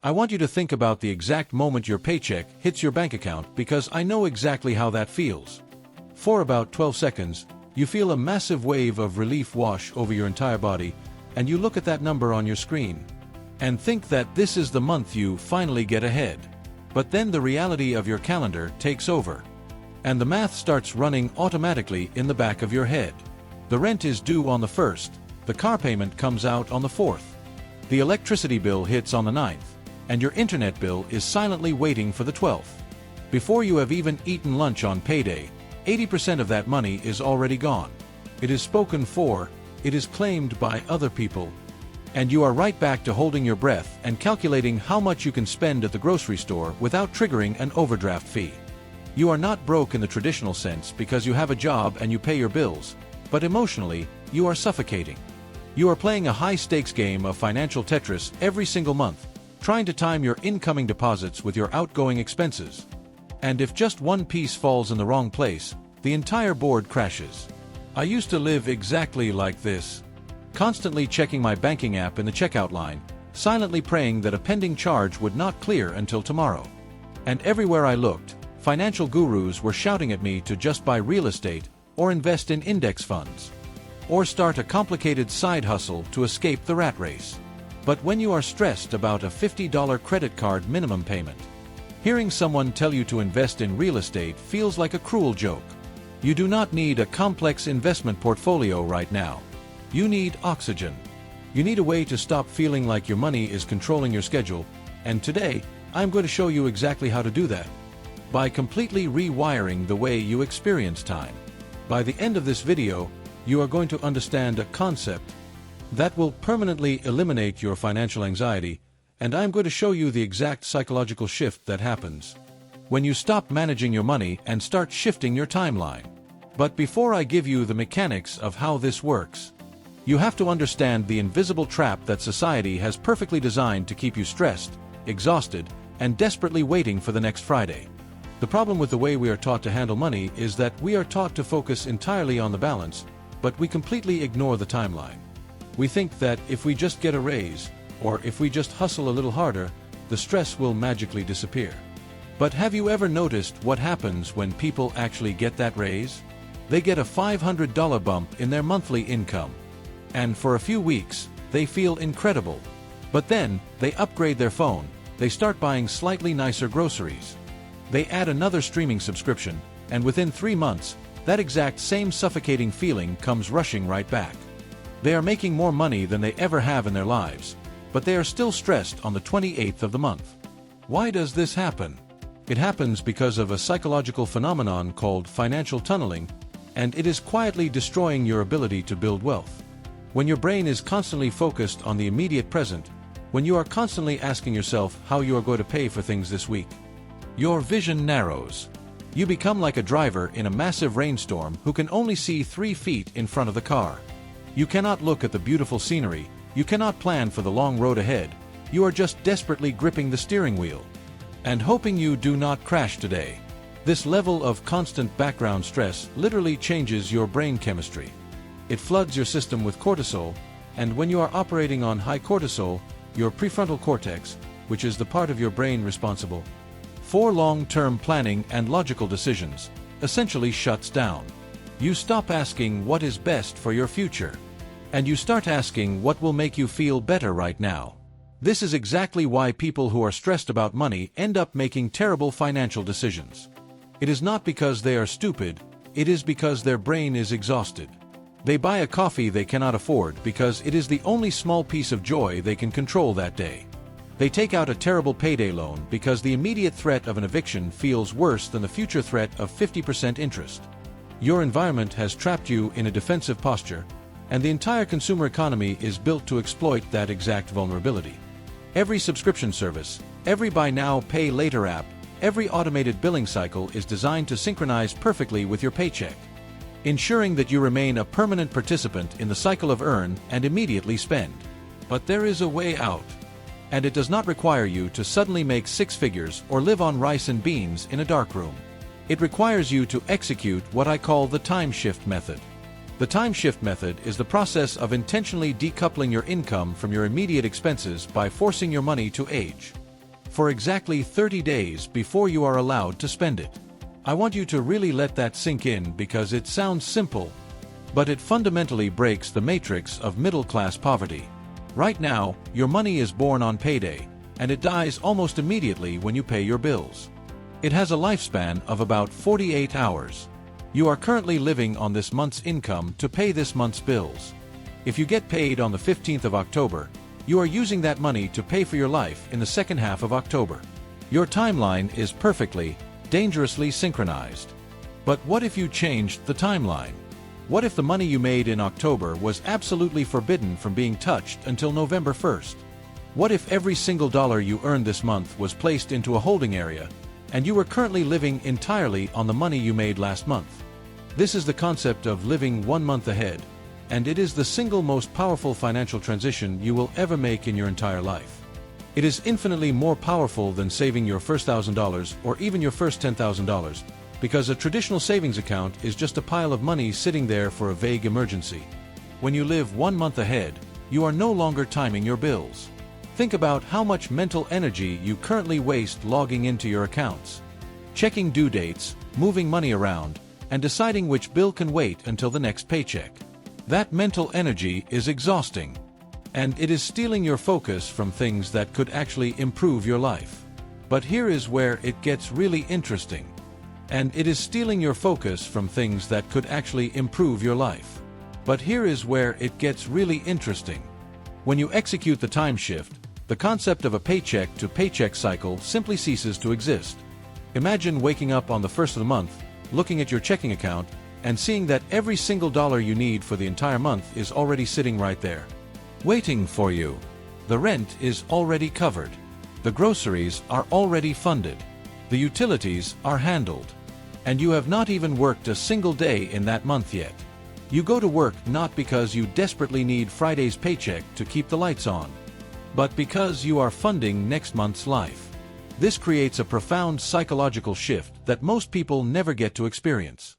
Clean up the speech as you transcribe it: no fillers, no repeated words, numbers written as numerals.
I want you to think about the exact moment your paycheck hits your bank account because I know exactly how that feels. For about 12 seconds, you feel a massive wave of relief wash over your entire body, and you look at that number on your screen and think that this is the month you finally get ahead. But then the reality of your calendar takes over, and the math starts running automatically in the back of your head. The rent is due on the 1st, the car payment comes out on the 4th, the electricity bill hits on the 9th, and your internet bill is silently waiting for the 12th. Before you have even eaten lunch on payday, 80% of that money is already gone. It is spoken for, it is claimed by other people, and you are right back to holding your breath and calculating how much you can spend at the grocery store without triggering an overdraft fee. You are not broke in the traditional sense because you have a job and you pay your bills, but emotionally, you are suffocating. You are playing a high-stakes game of financial Tetris every single month, trying to time your incoming deposits with your outgoing expenses. And if just one piece falls in the wrong place, the entire board crashes. I used to live exactly like this, constantly checking my banking app in the checkout line, silently praying that a pending charge would not clear until tomorrow. And everywhere I looked, financial gurus were shouting at me to just buy real estate, or invest in index funds, or start a complicated side hustle to escape the rat race. But when you are stressed about a $50 credit card minimum payment, hearing someone tell you to invest in real estate feels like a cruel joke. You do not need a complex investment portfolio right now. You need oxygen. You need a way to stop feeling like your money is controlling your schedule, and today, I'm going to show you exactly how to do that by completely rewiring the way you experience time. By the end of this video, you are going to understand a concept that will permanently eliminate your financial anxiety, and I'm going to show you the exact psychological shift that happens when you stop managing your money and start shifting your timeline. But before I give you the mechanics of how this works, you have to understand the invisible trap that society has perfectly designed to keep you stressed, exhausted, and desperately waiting for the next Friday. The problem with the way we are taught to handle money is that we are taught to focus entirely on the balance, but we completely ignore the timeline. We think that if we just get a raise, or if we just hustle a little harder, the stress will magically disappear. But have you ever noticed what happens when people actually get that raise? They get a $500 bump in their monthly income. And for a few weeks, they feel incredible. But then, they upgrade their phone, they start buying slightly nicer groceries. They add another streaming subscription, and within 3 months, that exact same suffocating feeling comes rushing right back. They are making more money than they ever have in their lives, but they are still stressed on the 28th of the month. Why does this happen? It happens because of a psychological phenomenon called financial tunneling, and it is quietly destroying your ability to build wealth. When your brain is constantly focused on the immediate present, when you are constantly asking yourself how you are going to pay for things this week, your vision narrows. You become like a driver in a massive rainstorm who can only see 3 feet in front of the car. You cannot look at the beautiful scenery, you cannot plan for the long road ahead, you are just desperately gripping the steering wheel and hoping you do not crash today. This level of constant background stress literally changes your brain chemistry. It floods your system with cortisol, and when you are operating on high cortisol, your prefrontal cortex, which is the part of your brain responsible for long-term planning and logical decisions, essentially shuts down. You stop asking what is best for your future, and you start asking what will make you feel better right now. This is exactly why people who are stressed about money end up making terrible financial decisions. It is not because they are stupid, it is because their brain is exhausted. They buy a coffee they cannot afford because it is the only small piece of joy they can control that day. They take out a terrible payday loan because the immediate threat of an eviction feels worse than the future threat of 50% interest. Your environment has trapped you in a defensive posture, and the entire consumer economy is built to exploit that exact vulnerability. Every subscription service, every buy now, pay later app, every automated billing cycle is designed to synchronize perfectly with your paycheck, ensuring that you remain a permanent participant in the cycle of earn and immediately spend. But there is a way out. And it does not require you to suddenly make 6 figures or live on rice and beans in a dark room. It requires you to execute what I call the time shift method. The time shift method is the process of intentionally decoupling your income from your immediate expenses by forcing your money to age. for exactly 30 days before you are allowed to spend it. I want you to really let that sink in because it sounds simple, but it fundamentally breaks the matrix of middle-class poverty. Right now, your money is born on payday, and it dies almost immediately when you pay your bills. It has a lifespan of about 48 hours. You are currently living on this month's income to pay this month's bills. If you get paid on the 15th of October, you are using that money to pay for your life in the second half of October. Your timeline is perfectly, dangerously synchronized. But what if you changed the timeline? What if the money you made in October was absolutely forbidden from being touched until November 1st? What if every single dollar you earned this month was placed into a holding area, and you were currently living entirely on the money you made last month? This is the concept of living 1 month ahead, and it is the single most powerful financial transition you will ever make in your entire life. It is infinitely more powerful than saving your first $1,000 or even your first $10,000, because a traditional savings account is just a pile of money sitting there for a vague emergency. When you live 1 month ahead, you are no longer timing your bills. Think about how much mental energy you currently waste logging into your accounts, checking due dates, moving money around, and deciding which bill can wait until the next paycheck. That mental energy is exhausting, and it is stealing your focus from things that could actually improve your life. But here is where it gets really interesting. And it is stealing your focus from things that could actually improve your life. But here is where it gets really interesting. When you execute the time shift, the concept of a paycheck to paycheck cycle simply ceases to exist. Imagine waking up on the first of the month, looking at your checking account, and seeing that every single dollar you need for the entire month is already sitting right there, waiting for you. The rent is already covered. The groceries are already funded. The utilities are handled. And you have not even worked a single day in that month yet. You go to work not because you desperately need Friday's paycheck to keep the lights on, but because you are funding next month's life. This creates a profound psychological shift that most people never get to experience.